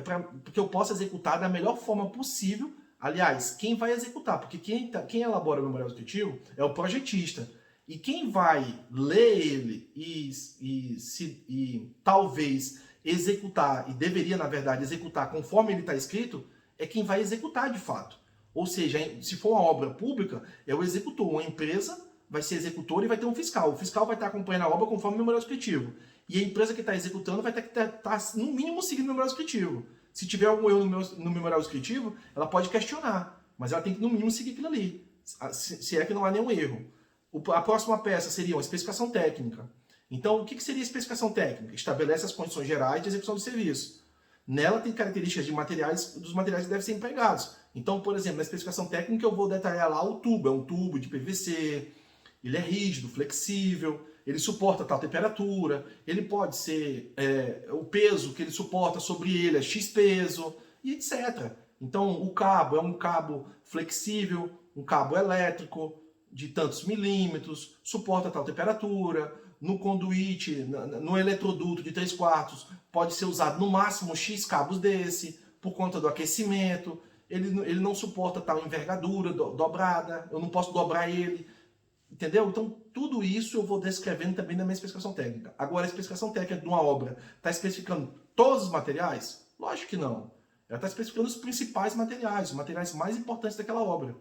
para que eu possa executar da melhor forma possível. Aliás, quem vai executar? Porque quem elabora o memorial descritivo é o projetista. E quem vai ler ele e talvez executar, e deveria, na verdade, executar conforme ele está escrito, é quem vai executar de fato. Ou seja, se for uma obra pública, é o executor. Uma empresa vai ser executor e vai ter um fiscal. O fiscal vai estar acompanhando a obra conforme o memorial descritivo. E a empresa que está executando vai ter que estar, no mínimo, seguindo o memorial descritivo. Se tiver algum erro no memorial descritivo, ela pode questionar, mas ela tem que, no mínimo, seguir aquilo ali, se é que não há nenhum erro. A próxima peça seria uma especificação técnica. Então, o que seria a especificação técnica? Estabelece as condições gerais de execução do serviço. Nela tem características de dos materiais que devem ser empregados. Então, por exemplo, na especificação técnica eu vou detalhar lá o tubo. É um tubo de PVC, ele é rígido, flexível, ele suporta tal temperatura, ele pode ser, o peso que ele suporta sobre ele é X peso, e etc. Então, o cabo é um cabo flexível, um cabo elétrico de tantos milímetros, suporta tal temperatura. No conduíte, no eletroduto de 3/4, pode ser usado no máximo X cabos desse, por conta do aquecimento. Ele não suporta tal envergadura dobrada, eu não posso dobrar ele. Entendeu? Então, tudo isso eu vou descrevendo também na minha especificação técnica. Agora, a especificação técnica de uma obra está especificando todos os materiais? Lógico que não. Ela está especificando os principais materiais, os materiais mais importantes daquela obra.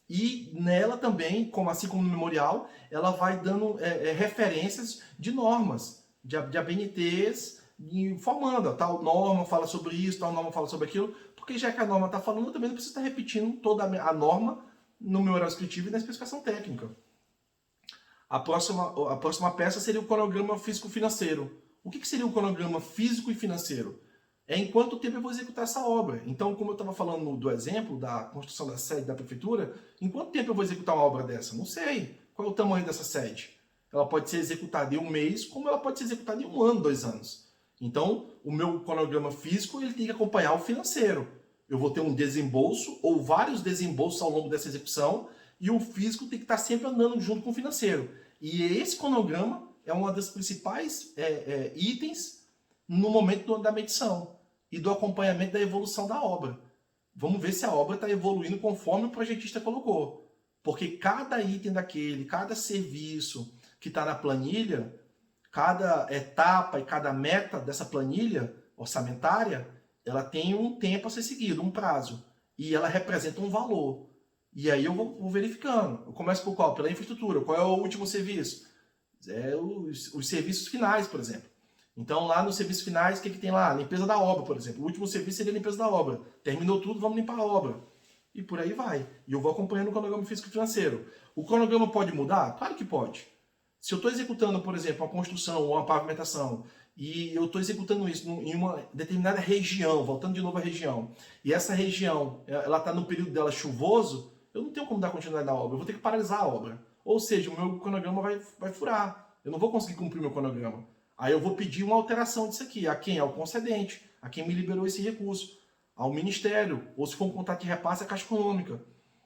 E nela também, assim como no memorial, ela vai dando referências de normas, de ABNTs, informando, tal norma fala sobre isso, tal norma fala sobre aquilo, porque já que a norma está falando, eu também não preciso estar repetindo toda a norma no memorial descritivo e na especificação técnica. A próxima peça seria o cronograma físico-financeiro. O que seria o cronograma físico e financeiro? É em quanto tempo eu vou executar essa obra. Então, como eu estava falando do exemplo da construção da sede da prefeitura, em quanto tempo eu vou executar uma obra dessa? Não sei. Qual é o tamanho dessa sede? Ela pode ser executada em um mês, como ela pode ser executada em 1 ano, 2 anos. Então, o meu cronograma físico ele tem que acompanhar o financeiro. Eu vou ter um desembolso ou vários desembolsos ao longo dessa execução e o físico tem que estar sempre andando junto com o financeiro. E esse cronograma é uma das principais itens no momento da medição e do acompanhamento da evolução da obra. Vamos ver se a obra está evoluindo conforme o projetista colocou. Porque cada item daquele, cada serviço que está na planilha, cada etapa e cada meta dessa planilha orçamentária, ela tem um tempo a ser seguido, um prazo. E ela representa um valor. E aí eu vou verificando. Eu começo por qual? Pela infraestrutura. Qual é o último serviço? Os serviços finais, por exemplo. Então, lá nos serviços finais, o que tem lá? Limpeza da obra, por exemplo. O último serviço seria a limpeza da obra. Terminou tudo, vamos limpar a obra. E por aí vai. E eu vou acompanhando o cronograma físico e financeiro. O cronograma pode mudar? Claro que pode. Se eu estou executando, por exemplo, uma construção ou uma pavimentação, e eu estou executando isso em uma determinada região, voltando de novo à região, e essa região ela está no período dela chuvoso, eu não tenho como dar continuidade na obra, eu vou ter que paralisar a obra. Ou seja, o meu cronograma vai furar. Eu não vou conseguir cumprir o meu cronograma. Aí eu vou pedir uma alteração disso aqui. A quem? Ao concedente, a quem me liberou esse recurso. Ao Ministério, ou se for um contrato de repasse, a Caixa Econômica.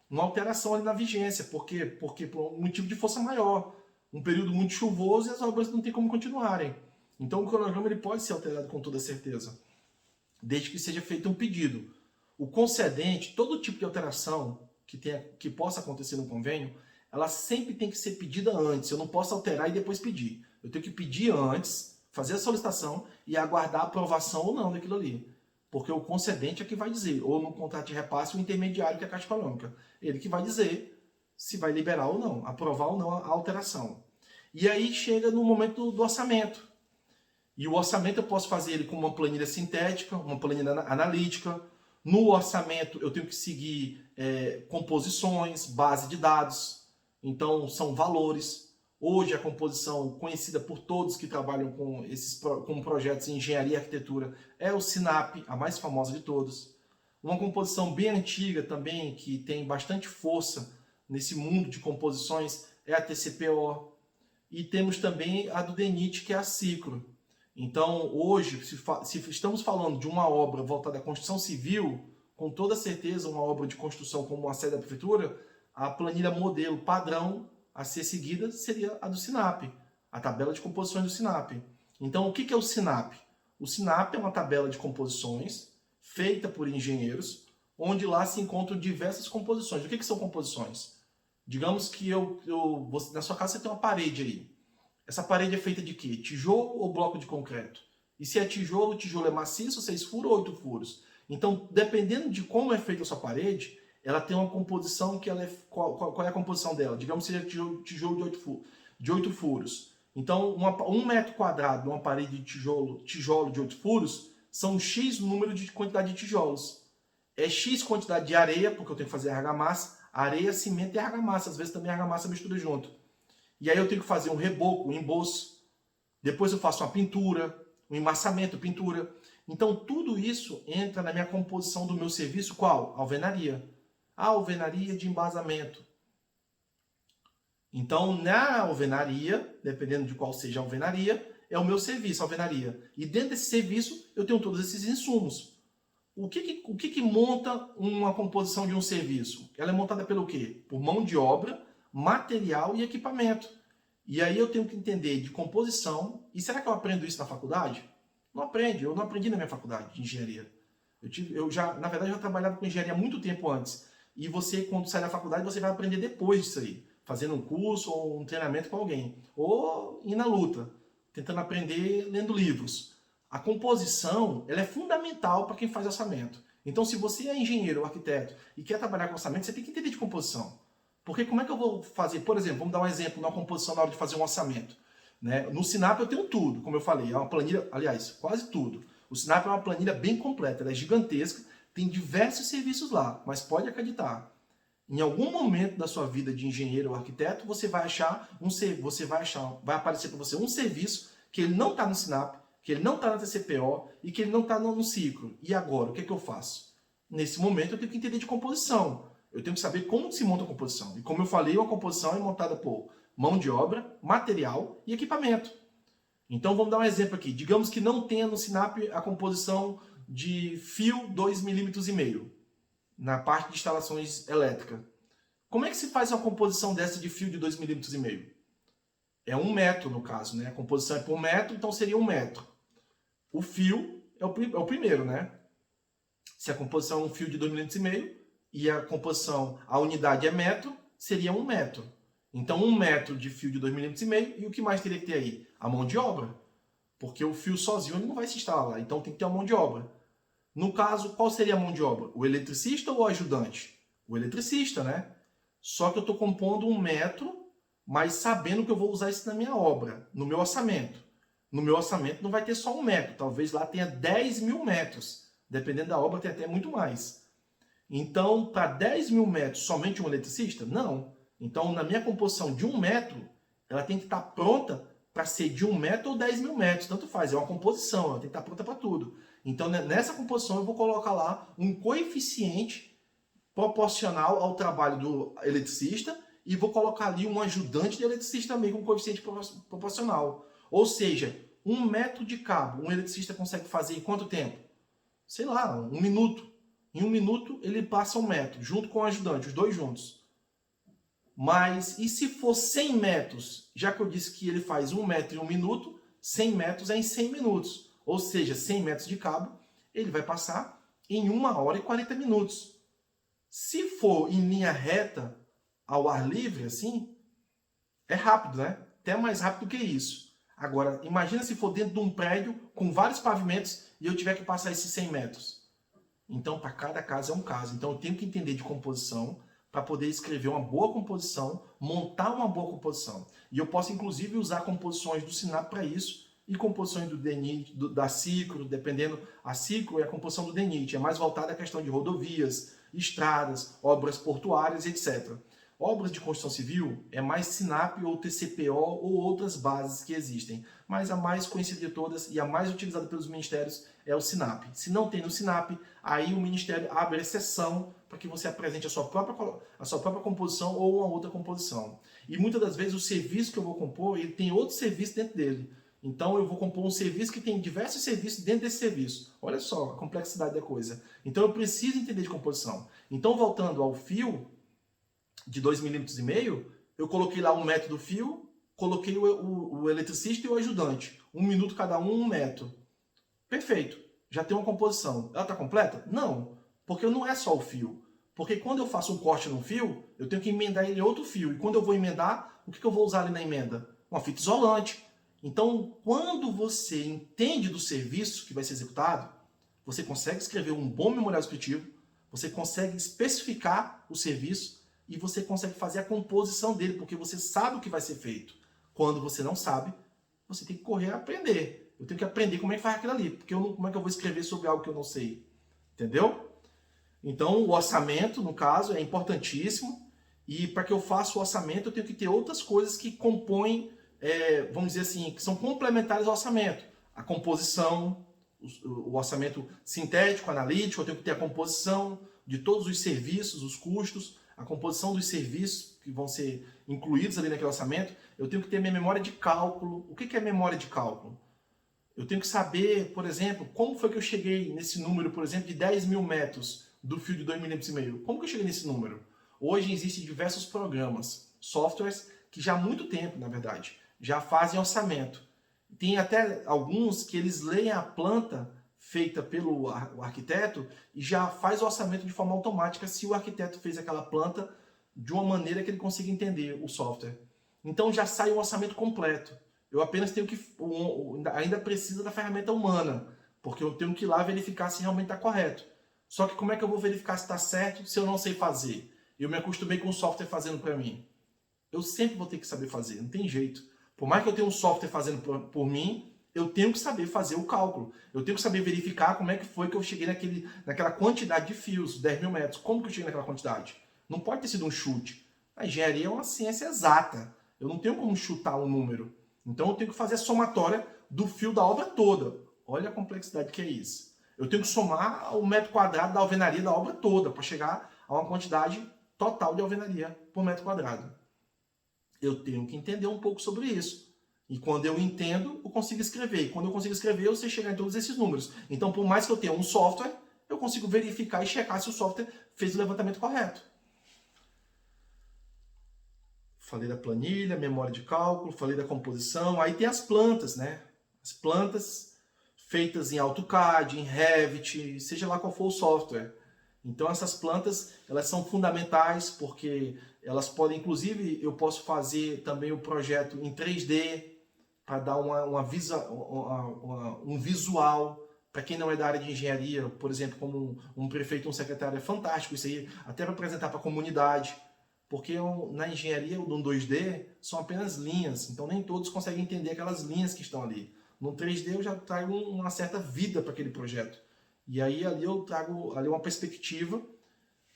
Uma alteração ali na vigência. Por quê? Porque por um motivo de força maior. Um período muito chuvoso e as obras não têm como continuarem. Então o cronograma ele pode ser alterado com toda certeza, desde que seja feito um pedido. O concedente, todo tipo de alteração que possa acontecer no convênio, ela sempre tem que ser pedida antes. Eu não posso alterar e depois pedir. Eu tenho que pedir antes, fazer a solicitação e aguardar a aprovação ou não daquilo ali. Porque o concedente é que vai dizer, ou no contrato de repasse, o intermediário, que é a Caixa Econômica. Ele que vai dizer se vai liberar ou não, aprovar ou não a alteração. E aí chega no momento do orçamento. E o orçamento eu posso fazer ele com uma planilha sintética, uma planilha analítica. No orçamento eu tenho que seguir composições, base de dados. Então são valores. Hoje a composição conhecida por todos que trabalham com projetos em engenharia e arquitetura é o SINAP, a mais famosa de todas. Uma composição bem antiga também, que tem bastante força nesse mundo de composições, é a TCPO. E temos também a do DENIT, que é a Ciclo. Então, hoje, se estamos falando de uma obra voltada à construção civil, com toda certeza uma obra de construção como a sede da prefeitura, a planilha modelo padrão a ser seguida seria a do SINAP, a tabela de composições do SINAP. Então, o que é o SINAP? O SINAP é uma tabela de composições feita por engenheiros, onde lá se encontram diversas composições. O que são composições? Digamos que na sua casa você tem uma parede aí. Essa parede é feita de quê? Tijolo ou bloco de concreto? E se é tijolo, o tijolo é maciço, 6 furos ou 8 furos? Então, dependendo de como é feita a sua parede, ela tem uma composição que ela é... Qual é a composição dela? Digamos que seja tijolo de 8 furos. Então, 1 metro quadrado de uma parede de tijolo de 8 furos são X número de quantidade de tijolos. É X quantidade de areia, porque eu tenho que fazer argamassa. Areia, cimento e argamassa. Às vezes também a argamassa mistura junto. E aí eu tenho que fazer um reboco, um emboço. Depois eu faço uma pintura, um emmassamento, pintura. Então, tudo isso entra na minha composição do meu serviço. Qual? Alvenaria. A alvenaria de embasamento. Então, na alvenaria, dependendo de qual seja a alvenaria, é o meu serviço, a alvenaria. E dentro desse serviço, eu tenho todos esses insumos. O que monta uma composição de um serviço? Ela é montada pelo quê? Por mão de obra, material e equipamento. E aí eu tenho que entender de composição. E será que eu aprendo isso na faculdade? Não aprende. Eu não aprendi na minha faculdade de engenharia. Na verdade, eu já trabalhava com engenharia há muito tempo antes. E você, quando sai da faculdade, você vai aprender depois disso aí. Fazendo um curso ou um treinamento com alguém. Ou ir na luta, tentando aprender lendo livros. A composição ela é fundamental para quem faz orçamento. Então, se você é engenheiro ou arquiteto e quer trabalhar com orçamento, você tem que entender de composição. Porque como é que eu vou fazer, por exemplo, vamos dar um exemplo na composição na hora de fazer um orçamento. Né? No SINAP eu tenho tudo, como eu falei, é uma planilha, aliás, quase tudo. O SINAP é uma planilha bem completa, ela é gigantesca, tem diversos serviços lá, mas pode acreditar. Em algum momento da sua vida de engenheiro ou arquiteto, vai aparecer para você um serviço que ele não está no SINAP, que ele não está na TCPO e que ele não está no Ciclo. E agora, o que eu faço? Nesse momento eu tenho que entender de composição. Eu tenho que saber como se monta a composição. E como eu falei, a composição é montada por mão de obra, material e equipamento. Então vamos dar um exemplo aqui. Digamos que não tenha no Sinap a composição de fio 2,5 mm na parte de instalações elétricas. Como é que se faz uma composição dessa de fio de 2,5 mm? É 1 metro no caso, né? A composição é por metro, então seria 1 metro. O fio é o primeiro, né? Se a composição é um fio de 2,5 mm e a composição, a unidade é metro, seria 1 metro. Então 1 metro de fio de 2,5 mm e o que mais teria que ter aí? A mão de obra. Porque o fio sozinho ele não vai se instalar lá, então tem que ter a mão de obra. No caso, qual seria a mão de obra? O eletricista ou o ajudante? O eletricista, né? Só que eu estou compondo 1 metro, mas sabendo que eu vou usar isso na minha obra, no meu orçamento. No meu orçamento não vai ter só 1 metro, talvez lá tenha 10.000 metros. Dependendo da obra, tem até muito mais. Então, para 10.000 metros, somente um eletricista? Não. Então, na minha composição de 1 metro, ela tem que estar pronta para ser de 1 metro ou 10.000 metros. Tanto faz, é uma composição, ela tem que estar pronta para tudo. Então, nessa composição, eu vou colocar lá um coeficiente proporcional ao trabalho do eletricista e vou colocar ali um ajudante de eletricista também com coeficiente proporcional. Ou seja, 1 metro de cabo, um eletricista consegue fazer em quanto tempo? Sei lá, 1 minuto. Em 1 minuto ele passa 1 metro, junto com o ajudante, os dois juntos. Mas e se for 100 metros? Já que eu disse que ele faz 1 metro em 1 minuto, 100 metros é em 100 minutos. Ou seja, 100 metros de cabo, ele vai passar em 1 hora e 40 minutos. Se for em linha reta, ao ar livre, assim, é rápido, né? Até mais rápido que isso. Agora, imagina se for dentro de um prédio com vários pavimentos e eu tiver que passar esses 100 metros. Então, para cada caso é um caso. Então, eu tenho que entender de composição para poder escrever uma boa composição, montar uma boa composição. E eu posso, inclusive, usar composições do Sinap para isso e composições do DENIT, da Ciclo, dependendo. A Ciclo é a composição do DENIT, é mais voltada à questão de rodovias, estradas, obras portuárias, etc. Obras de construção civil é mais Sinap ou TCPO ou outras bases que existem. Mas a mais conhecida de todas e a mais utilizada pelos ministérios é o Sinap. Se não tem no Sinap, aí o Ministério abre exceção para que você apresente a sua própria composição ou uma outra composição. E muitas das vezes o serviço que eu vou compor, ele tem outro serviço dentro dele. Então eu vou compor um serviço que tem diversos serviços dentro desse serviço. Olha só a complexidade da coisa. Então eu preciso entender de composição. Então voltando ao fio de 2,5 mm, eu coloquei lá 1 metro do fio, coloquei o eletricista e o ajudante. 1 minuto cada um, 1 metro. Perfeito. Já tem uma composição. Ela está completa? Não. Porque não é só o fio. Porque quando eu faço um corte no fio, eu tenho que emendar ele em outro fio. E quando eu vou emendar, o que eu vou usar ali na emenda? Uma fita isolante. Então, quando você entende do serviço que vai ser executado, você consegue escrever um bom memorial descritivo, você consegue especificar o serviço e você consegue fazer a composição dele, porque você sabe o que vai ser feito. Quando você não sabe, você tem que correr a aprender. Eu tenho que aprender como é que faz aquilo ali, porque como é que eu vou escrever sobre algo que eu não sei? Entendeu? Então, o orçamento, no caso, é importantíssimo. E para que eu faça o orçamento, eu tenho que ter outras coisas que compõem, vamos dizer assim, que são complementares ao orçamento. A composição, o orçamento sintético, analítico, eu tenho que ter a composição de todos os serviços, os custos, a composição dos serviços que vão ser incluídos ali naquele orçamento. Eu tenho que ter minha memória de cálculo. O que é memória de cálculo? Eu tenho que saber, por exemplo, como foi que eu cheguei nesse número, por exemplo, de 10.000 metros do fio de 2,5 mm. Como que eu cheguei nesse número? Hoje existem diversos programas, softwares, que já há muito tempo, na verdade, já fazem orçamento. Tem até alguns que eles leem a planta feita pelo arquiteto e já faz o orçamento de forma automática se o arquiteto fez aquela planta de uma maneira que ele consiga entender o software. Então já sai o orçamento completo. Eu apenas tenho que... ainda precisa da ferramenta humana, porque eu tenho que ir lá verificar se realmente está correto. Só que como é que eu vou verificar se está certo se eu não sei fazer? Eu me acostumei com o software fazendo para mim. Eu sempre vou ter que saber fazer, não tem jeito. Por mais que eu tenha um software fazendo por mim, eu tenho que saber fazer o cálculo. Eu tenho que saber verificar como é que foi que eu cheguei naquela quantidade de fios, 10.000 metros. Como que eu cheguei naquela quantidade? Não pode ter sido um chute. A engenharia é uma ciência exata. Eu não tenho como chutar um número. Então eu tenho que fazer a somatória do fio da obra toda. Olha a complexidade que é isso. Eu tenho que somar o metro quadrado da alvenaria da obra toda para chegar a uma quantidade total de alvenaria por metro quadrado. Eu tenho que entender um pouco sobre isso. E quando eu entendo, eu consigo escrever. E quando eu consigo escrever, eu sei chegar em todos esses números. Então, por mais que eu tenha um software, eu consigo verificar e checar se o software fez o levantamento correto. Falei da planilha, memória de cálculo, falei da composição. Aí tem as plantas, né? As plantas feitas em AutoCAD, em Revit, seja lá qual for o software. Então essas plantas, elas são fundamentais porque elas podem, inclusive, eu posso fazer também o projeto em 3D para dar um visual. Para quem não é da área de engenharia, por exemplo, como um prefeito, um secretário, é fantástico isso aí, até para apresentar para a comunidade. Porque na engenharia, no 2D, são apenas linhas, então nem todos conseguem entender aquelas linhas que estão ali. No 3D eu já trago uma certa vida para aquele projeto. E aí ali eu trago ali uma perspectiva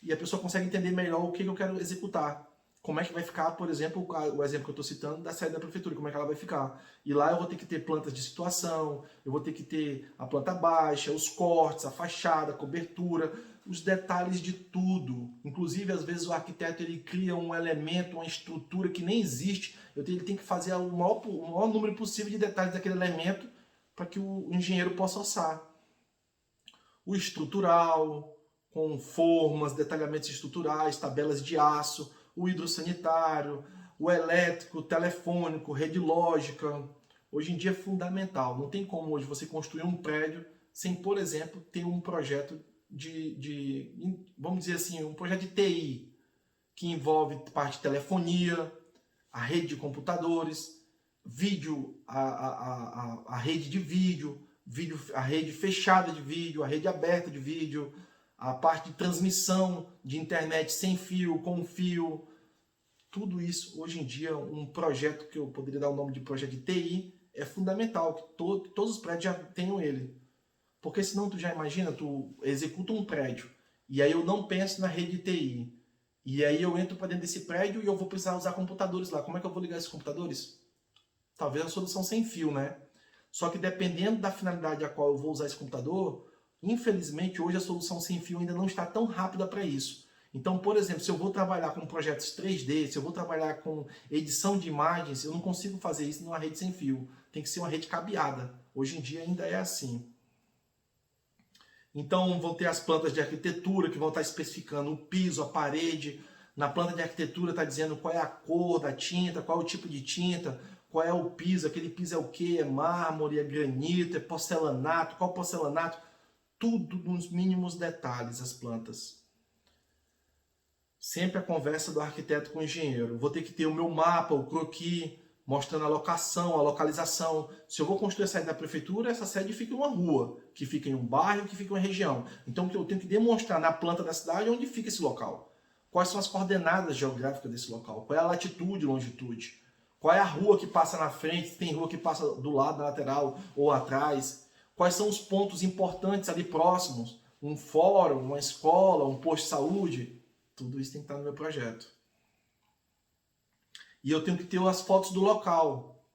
e a pessoa consegue entender melhor o que eu quero executar. Como é que vai ficar, por exemplo, o exemplo que eu estou citando da sede da prefeitura, como é que ela vai ficar. E lá eu vou ter que ter plantas de situação, eu vou ter que ter a planta baixa, os cortes, a fachada, a cobertura, os detalhes de tudo. Inclusive, às vezes o arquiteto ele cria um elemento, uma estrutura que nem existe. Ele tem que fazer o maior número possível de detalhes daquele elemento para que o engenheiro possa orçar. O estrutural, com formas, detalhamentos estruturais, tabelas de aço, o hidrossanitário, o elétrico, o telefônico, rede lógica. Hoje em dia é fundamental. Não tem como hoje você construir um prédio sem, por exemplo, ter um projeto vamos dizer assim, um projeto de TI, que envolve parte de telefonia, a rede de computadores, vídeo, a rede de vídeo, a rede fechada de vídeo, a rede aberta de vídeo, a parte de transmissão de internet sem fio, com fio. Tudo isso, hoje em dia, um projeto que eu poderia dar o nome de projeto de TI, é fundamental, que todos os prédios já tenham ele. Porque senão tu já imagina, tu executa um prédio, e aí eu não penso na rede de TI. E aí eu entro para dentro desse prédio e eu vou precisar usar computadores lá. Como é que eu vou ligar esses computadores? Talvez a solução sem fio, né? Só que dependendo da finalidade a qual eu vou usar esse computador, infelizmente hoje a solução sem fio ainda não está tão rápida para isso. Então, por exemplo, se eu vou trabalhar com projetos 3D, se eu vou trabalhar com edição de imagens, eu não consigo fazer isso numa rede sem fio. Tem que ser uma rede cabeada. Hoje em dia ainda é assim. Então vão ter as plantas de arquitetura que vão estar especificando o piso, a parede. Na planta de arquitetura está dizendo qual é a cor da tinta, qual é o tipo de tinta, qual é o piso, aquele piso é o que? É mármore, é granito, é porcelanato, qual porcelanato? Tudo nos mínimos detalhes as plantas. Sempre a conversa do arquiteto com o engenheiro. Vou ter que ter o meu mapa, o croquis, mostrando a locação, a localização. Se eu vou construir a sede da prefeitura, essa sede fica em uma rua, que fica em um bairro, que fica em uma região. Então eu tenho que demonstrar na planta da cidade onde fica esse local. Quais são as coordenadas geográficas desse local? Qual é a latitude e longitude? Qual é a rua que passa na frente? Se tem rua que passa do lado, na lateral ou atrás? Quais são os pontos importantes ali próximos? Um fórum, uma escola, um posto de saúde? Tudo isso tem que estar no meu projeto. E eu tenho que ter as fotos do local.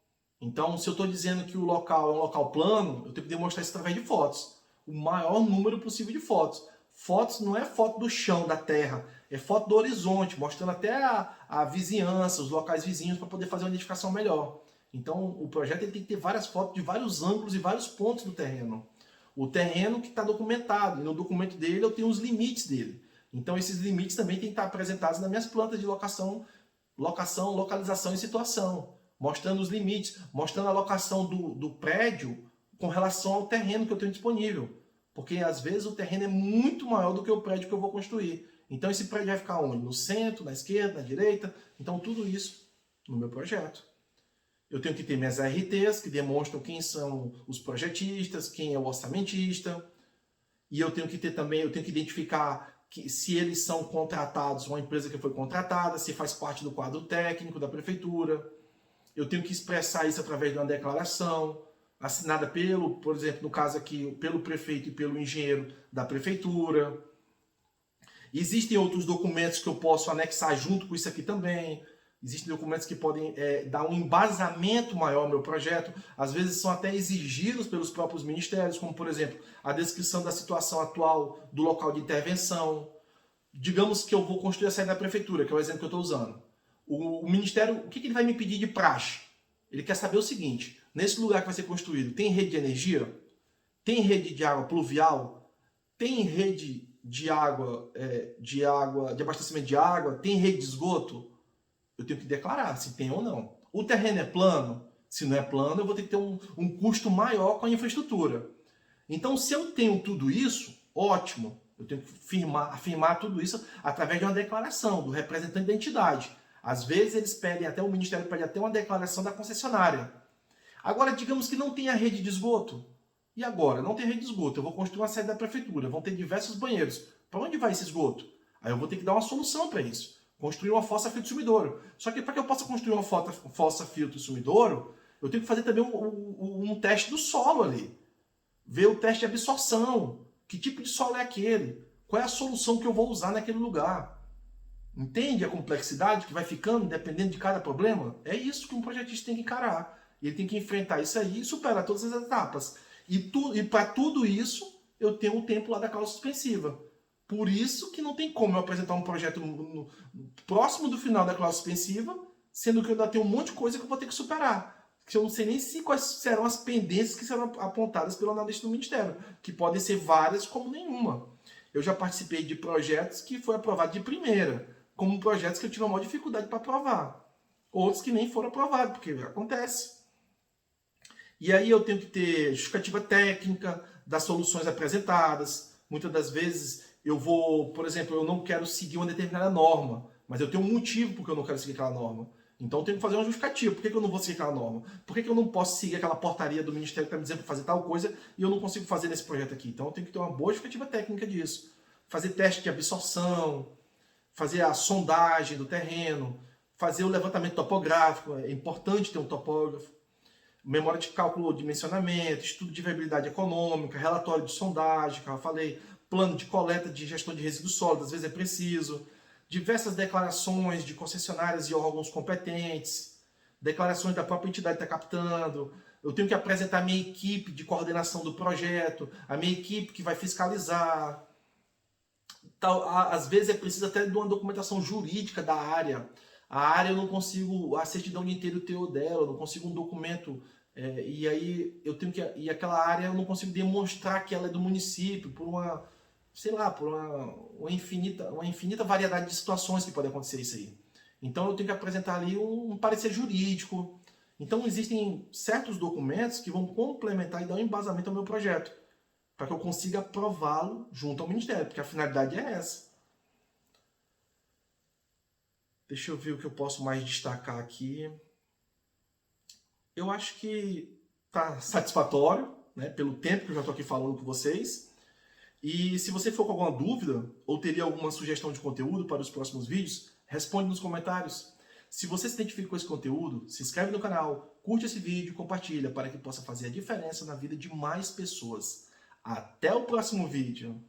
Então, se eu estou dizendo que o local é um local plano, eu tenho que demonstrar isso através de fotos. O maior número possível de fotos. Fotos não é foto do chão, da terra, é foto do horizonte, mostrando até a vizinhança, os locais vizinhos, para poder fazer uma identificação melhor. Então, o projeto ele tem que ter várias fotos de vários ângulos e vários pontos do terreno. O terreno que está documentado, e no documento dele eu tenho os limites dele. Então, esses limites também têm que estar apresentados nas minhas plantas de localização e situação, mostrando os limites, mostrando a locação do prédio com relação ao terreno que eu tenho disponível. Porque às vezes o terreno é muito maior do que o prédio que eu vou construir. Então esse prédio vai ficar onde? No centro, na esquerda, na direita? Então tudo isso no meu projeto. Eu tenho que ter minhas ARTs que demonstram quem são os projetistas, quem é o orçamentista. E eu tenho que ter também, eu tenho que identificar se eles são contratados, uma empresa que foi contratada, se faz parte do quadro técnico da prefeitura. Eu tenho que expressar isso através de uma declaração, assinada por exemplo, no caso aqui, pelo prefeito e pelo engenheiro da prefeitura. Existem outros documentos que eu posso anexar junto com isso aqui também. Existem documentos que podem dar um embasamento maior ao meu projeto. Às vezes são até exigidos pelos próprios ministérios, como, por exemplo, a descrição da situação atual do local de intervenção. Digamos que eu vou construir a sede da prefeitura, que é o exemplo que eu estou usando. O ministério, o que ele vai me pedir de praxe? Ele quer saber o seguinte: nesse lugar que vai ser construído, tem rede de energia? Tem rede de água pluvial? Tem rede de água, de abastecimento de água? Tem rede de esgoto? Eu tenho que declarar se tem ou não. O terreno é plano? Se não é plano, eu vou ter que ter um custo maior com a infraestrutura. Então, se eu tenho tudo isso, ótimo. Eu tenho que afirmar tudo isso através de uma declaração do representante da entidade. Às vezes eles pedem, até o Ministério pede até uma declaração da concessionária. Agora, digamos que não tenha rede de esgoto. E agora? Não tem rede de esgoto. Eu vou construir uma sede da prefeitura, vão ter diversos banheiros. Para onde vai esse esgoto? Aí eu vou ter que dar uma solução para isso. Construir uma fossa filtro sumidouro. Só que para que eu possa construir uma fossa filtro sumidouro, eu tenho que fazer também um teste do solo ali. Ver o teste de absorção. Que tipo de solo é aquele? Qual é a solução que eu vou usar naquele lugar? Entende a complexidade que vai ficando dependendo de cada problema? É isso que um projetista tem que encarar. Ele tem que enfrentar isso aí e superar todas as etapas. E para tudo isso, eu tenho um tempo lá da cláusula suspensiva. Por isso que não tem como eu apresentar um projeto próximo do final da cláusula suspensiva, sendo que eu ainda tenho um monte de coisa que eu vou ter que superar. Que eu não sei nem quais serão as pendências que serão apontadas pelo analista do Ministério, que podem ser várias como nenhuma. Eu já participei de projetos que foi aprovado de primeira, como projetos que eu tive uma maior dificuldade para aprovar. Outros que nem foram aprovados, porque acontece. E aí eu tenho que ter justificativa técnica das soluções apresentadas. Muitas das vezes eu vou, por exemplo, eu não quero seguir uma determinada norma, mas eu tenho um motivo porque eu não quero seguir aquela norma. Então eu tenho que fazer uma justificativa. Por que eu não vou seguir aquela norma? Por que eu não posso seguir aquela portaria do Ministério que está me dizendo para fazer tal coisa e eu não consigo fazer nesse projeto aqui? Então eu tenho que ter uma boa justificativa técnica disso. Fazer teste de absorção, fazer a sondagem do terreno, fazer o levantamento topográfico. É importante ter um topógrafo. Memória de cálculo de dimensionamento, estudo de viabilidade econômica, relatório de sondagem, que eu falei, plano de coleta de gestão de resíduos sólidos, às vezes é preciso, diversas declarações de concessionárias e órgãos competentes, declarações da própria entidade que está captando. Eu tenho que apresentar a minha equipe de coordenação do projeto, a minha equipe que vai fiscalizar. Às vezes é preciso até de uma documentação jurídica da área. A área eu não consigo, a certidão de inteiro teor dela, eu não consigo um documento, e aí eu tenho que, e aquela área eu não consigo demonstrar que ela é do município, por uma, sei lá, por uma infinita variedade de situações que pode acontecer isso aí. Então eu tenho que apresentar ali um parecer jurídico. Então existem certos documentos que vão complementar e dar um embasamento ao meu projeto, para que eu consiga aprová-lo junto ao Ministério, porque a finalidade é essa. Deixa eu ver o que eu posso mais destacar aqui. Eu acho que está satisfatório, né, pelo tempo que eu já estou aqui falando com vocês. E se você for com alguma dúvida ou teria alguma sugestão de conteúdo para os próximos vídeos, responde nos comentários. Se você se identifica com esse conteúdo, se inscreve no canal, curte esse vídeo e compartilha para que possa fazer a diferença na vida de mais pessoas. Até o próximo vídeo!